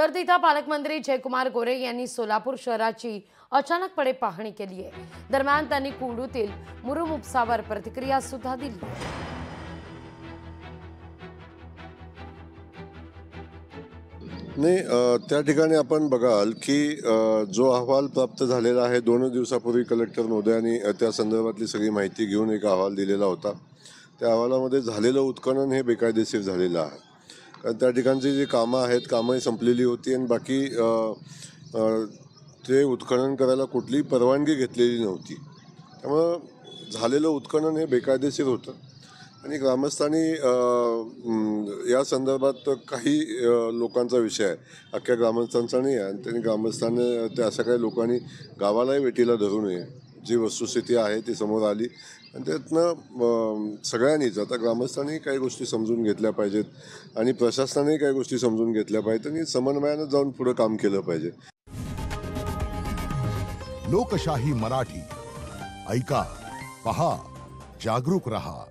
तर तिथं पालकमंत्री जयकुमार गोरे यांनी सोलापूर शहराची अचानकपणे पाहणी केली आहे। दरम्यान त्यांनी कुंडूतील मुरुम उपसावर प्रतिक्रिया सुद्धा दिली। नाही, त्या ठिकाणी आपण बघाल की जो अहवाल प्राप्त झालेला आहे 2 दिवसापूर्वी कलेक्टर महोदयांनी त्या संदर्भातली सगळी माहिती घेऊन एक अहवाल दिलेला होता। त्या अहवालामध्ये झालेलं उत्खनन हे बेकायदेशीर झालेलं आहे, कारण त्या ठिकाणची जी कामं आहेत कामंही संपलेली होती आणि बाकी ते उत्खनन करायला कुठलीही परवानगी घेतलेली नव्हती। त्यामुळं झालेलं उत्खनन हे बेकायदेशीर होतं आणि ग्रामस्थांनी या संदर्भात काही लोकांचा विषय आहे, अख्ख्या ग्रामस्थांचा नाही आहे आणि त्यांनी ग्रामस्थांनी त्या अशा काही लोकांनी गावालाही वेटीला धरू नये। जी वस्तुस्थिती आहे ती समोर आली आणि त्यातनं सगळ्यांनीच आता ग्रामस्थांनी काही गोष्टी समजून घेतल्या पाहिजेत आणि प्रशासनानेही काही गोष्टी समजून घेतल्या पाहिजेत आणि समन्वयानं जाऊन पुढे काम केलं पाहिजे। लोकशाही मराठी ऐका, पहा, जागरूक रहा।